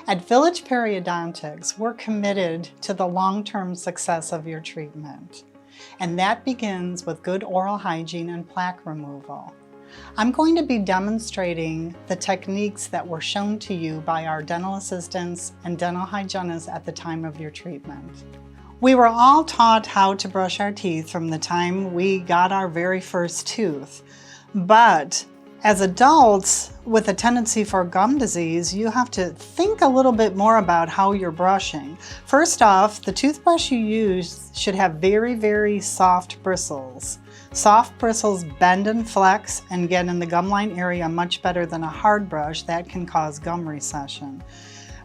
At Village Periodontics, we're committed to the long-term success of your treatment, and that begins with good oral hygiene and plaque removal. I'm going to be demonstrating the techniques that were shown to you by our dental assistants and dental hygienists at the time of your treatment. We were all taught how to brush our teeth from the time we got our very first tooth, but as adults with a tendency for gum disease, you have to think a little bit more about how you're brushing. First off, the toothbrush you use should have very, very soft bristles. Soft bristles bend and flex and get in the gum line area much better than a hard brush that can cause gum recession.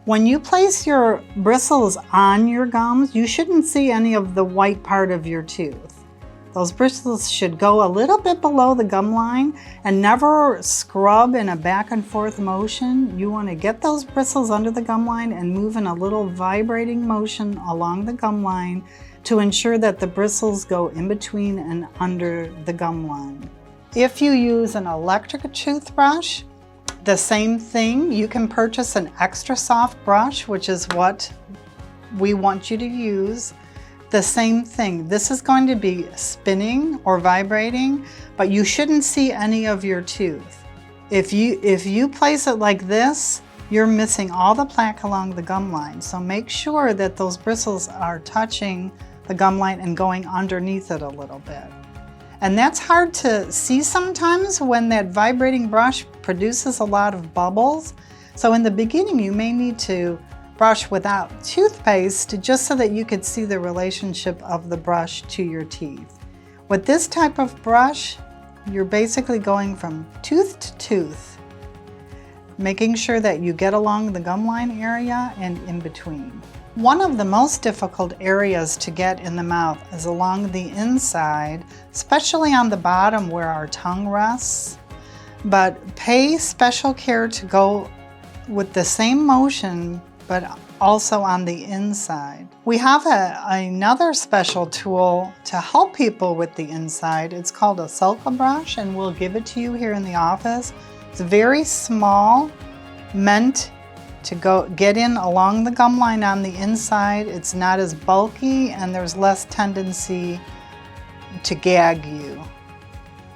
When you place your bristles on your gums, you shouldn't see any of the white part of your tooth. Those bristles should go a little bit below the gum line and never scrub in a back and forth motion. You want to get those bristles under the gum line and move in a little vibrating motion along the gum line to ensure that the bristles go in between and under the gum line. If you use an electric toothbrush, the same thing. You can purchase an extra soft brush, which is what we want you to use. The same thing. This is going to be spinning or vibrating, but you shouldn't see any of your tooth. If you place it like this, you're missing all the plaque along the gum line. So make sure that those bristles are touching the gum line and going underneath it a little bit. And that's hard to see sometimes when that vibrating brush produces a lot of bubbles. So in the beginning, you may need to brush without toothpaste just so that you could see the relationship of the brush to your teeth. With this type of brush, you're basically going from tooth to tooth, making sure that you get along the gum line area and in between. One of the most difficult areas to get in the mouth is along the inside, especially on the bottom where our tongue rests. But pay special care to go with the same motion but also on the inside. We have another special tool to help people with the inside. It's called a sulca brush, and we'll give it to you here in the office. It's very small, meant to get in along the gum line on the inside. It's not as bulky, and there's less tendency to gag you.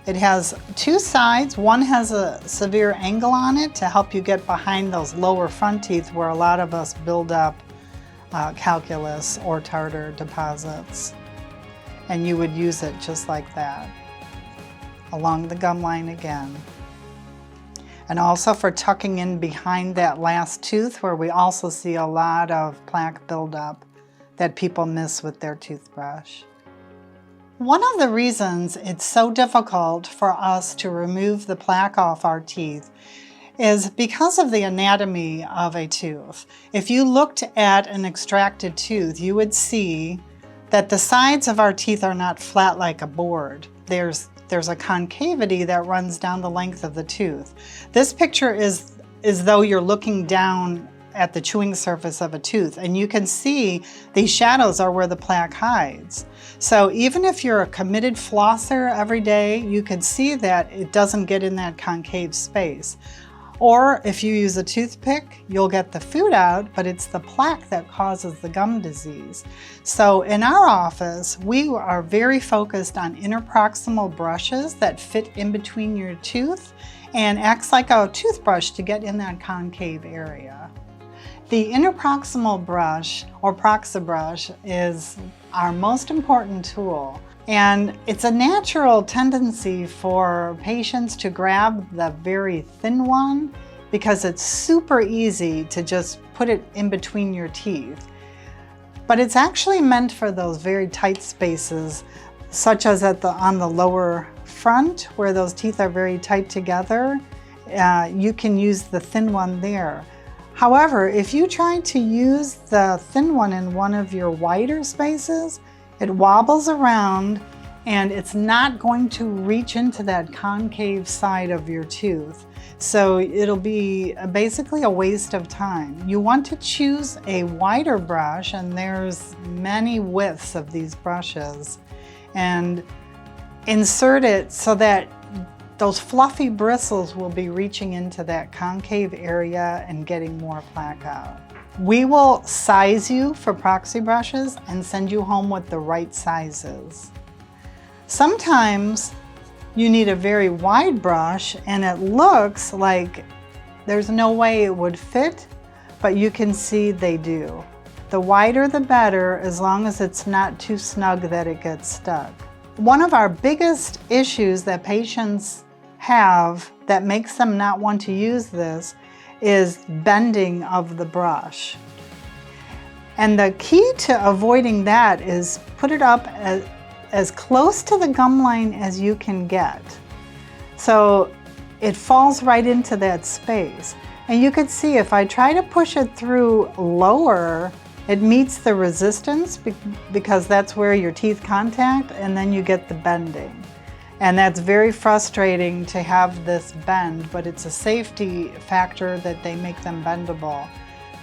It has two sides. One has a severe angle on it to help you get behind those lower front teeth where a lot of us build up calculus or tartar deposits. And you would use it just like that, along the gum line again. And also for tucking in behind that last tooth where we also see a lot of plaque buildup that people miss with their toothbrush. One of the reasons it's so difficult for us to remove the plaque off our teeth is because of the anatomy of a tooth. If you looked at an extracted tooth, you would see that the sides of our teeth are not flat like a board. There's a concavity that runs down the length of the tooth. This picture is as though you're looking down at the chewing surface of a tooth, and you can see these shadows are where the plaque hides. So even if you're a committed flosser every day, you can see that it doesn't get in that concave space. Or if you use a toothpick, you'll get the food out, but it's the plaque that causes the gum disease. So in our office, we are very focused on interproximal brushes that fit in between your tooth and acts like a toothbrush to get in that concave area. The interproximal brush, or proxibrush, is our most important tool. And it's a natural tendency for patients to grab the very thin one because it's super easy to just put it in between your teeth. But it's actually meant for those very tight spaces, such as on the lower front where those teeth are very tight together. You can use the thin one there. However, if you try to use the thin one in one of your wider spaces, it wobbles around and it's not going to reach into that concave side of your tooth. So it'll be basically a waste of time. You want to choose a wider brush, and there's many widths of these brushes, and insert it so that those fluffy bristles will be reaching into that concave area and getting more plaque out. We will size you for proxy brushes and send you home with the right sizes. Sometimes you need a very wide brush and it looks like there's no way it would fit, but you can see they do. The wider the better, as long as it's not too snug that it gets stuck. One of our biggest issues that patients have that makes them not want to use this is bending of the brush. And the key to avoiding that is put it up as close to the gum line as you can get. So it falls right into that space. And you could see if I try to push it through lower, it meets the resistance because that's where your teeth contact, and then you get the bending. And that's very frustrating to have this bend, but it's a safety factor that they make them bendable.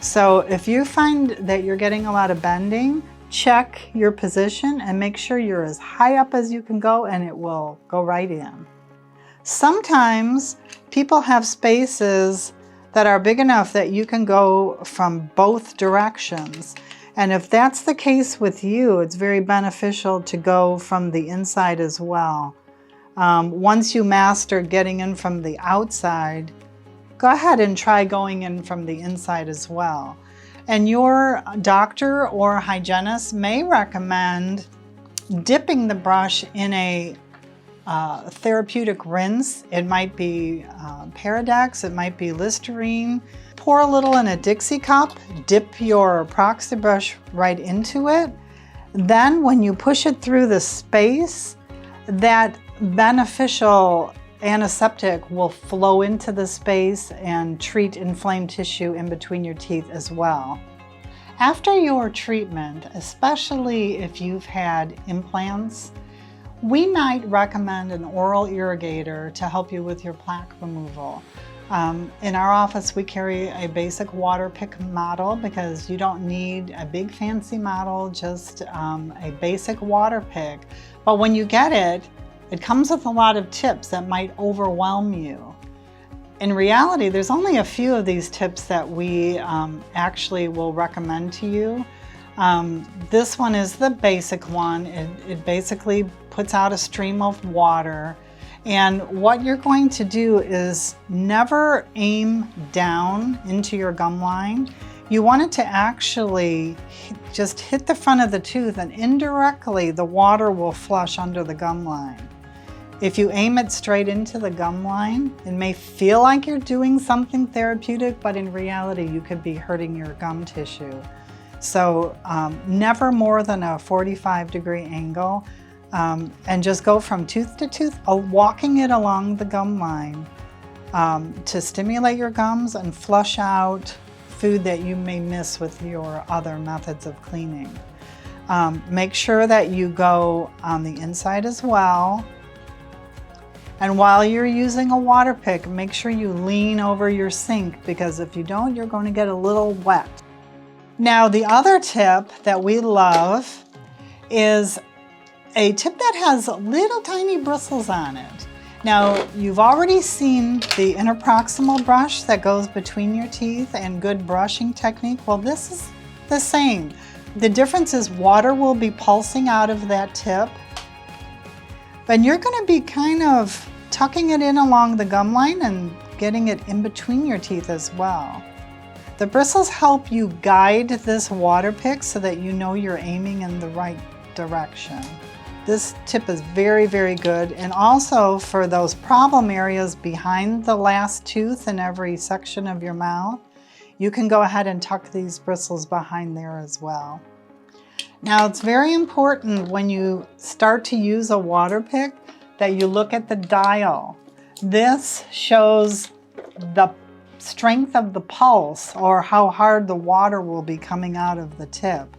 So if you find that you're getting a lot of bending, check your position and make sure you're as high up as you can go and it will go right in. Sometimes people have spaces that are big enough that you can go from both directions. And if that's the case with you, it's very beneficial to go from the inside as well. Once you master getting in from the outside, go ahead and try going in from the inside as well. And your doctor or hygienist may recommend dipping the brush in a therapeutic rinse. It might be Paradex, it might be Listerine. Pour a little in a Dixie cup, dip your proxy brush right into it. Then when you push it through the space, that beneficial antiseptic will flow into the space and treat inflamed tissue in between your teeth as well. After your treatment, especially if you've had implants, we might recommend an oral irrigator to help you with your plaque removal. In our office, we carry a basic water pick model because you don't need a big fancy model, just a basic water pick. But when you get it, it comes with a lot of tips that might overwhelm you. In reality, there's only a few of these tips that we actually will recommend to you. This one is the basic one. It basically puts out a stream of water. And what you're going to do is never aim down into your gum line. You want it to actually just hit the front of the tooth, and indirectly the water will flush under the gum line. If you aim it straight into the gum line, it may feel like you're doing something therapeutic, but in reality you could be hurting your gum tissue. So never more than a 45-degree angle, and just go from tooth to tooth, walking it along the gum line to stimulate your gums and flush out food that you may miss with your other methods of cleaning. Make sure that you go on the inside as well. And while you're using a water pick, make sure you lean over your sink, because if you don't, you're going to get a little wet. Now, the other tip that we love is a tip that has little tiny bristles on it. Now, you've already seen the interproximal brush that goes between your teeth and good brushing technique. Well, this is the same. The difference is water will be pulsing out of that tip, and you're going to be kind of tucking it in along the gum line and getting it in between your teeth as well. The bristles help you guide this water pick so that you know you're aiming in the right direction. This tip is very, very good. And also for those problem areas behind the last tooth in every section of your mouth, you can go ahead and tuck these bristles behind there as well. Now, it's very important when you start to use a water pick that you look at the dial. This shows the strength of the pulse, or how hard the water will be coming out of the tip.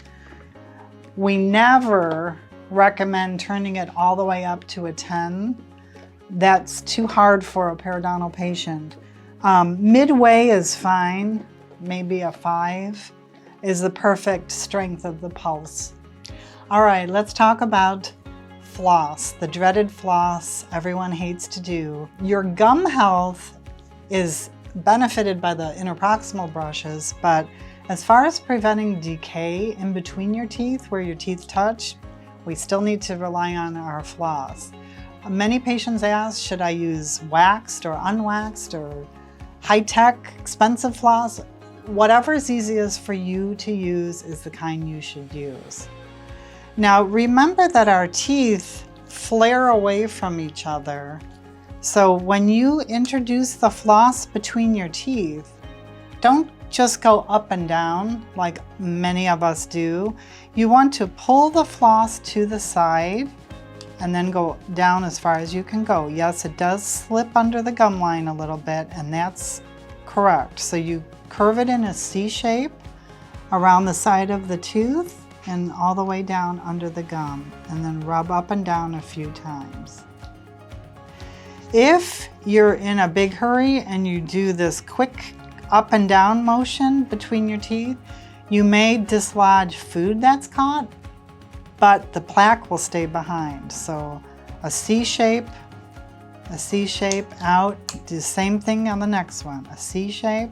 We never recommend turning it all the way up to a 10. That's too hard for a periodontal patient. Midway is fine, maybe a 5 is the perfect strength of the pulse. All right, let's talk about floss, the dreaded floss everyone hates to do. Your gum health is benefited by the interproximal brushes, but As far as preventing decay in between your teeth, where your teeth touch, we still need to rely on our floss. Many patients ask, should I use waxed or unwaxed or high-tech, expensive floss? Whatever is easiest for you to use is the kind you should use. Now remember that our teeth flare away from each other. So when you introduce the floss between your teeth, don't just go up and down like many of us do. You want to pull the floss to the side and then go down as far as you can go. Yes, it does slip under the gum line a little bit, and that's correct. So you curve it in a C shape around the side of the tooth and all the way down under the gum, and then rub up and down a few times. If you're in a big hurry and you do this quick up and down motion between your teeth, you may dislodge food that's caught, but the plaque will stay behind. So a C shape out, do the same thing on the next one, a C shape,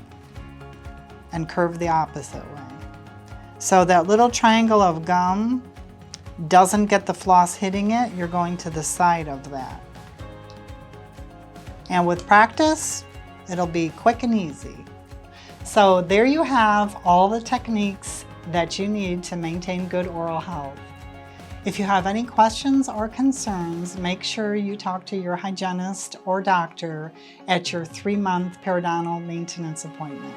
and curve the opposite way. So that little triangle of gum doesn't get the floss hitting it, you're going to the side of that. And with practice, it'll be quick and easy. So there you have all the techniques that you need to maintain good oral health. If you have any questions or concerns, make sure you talk to your hygienist or doctor at your 3-month periodontal maintenance appointment.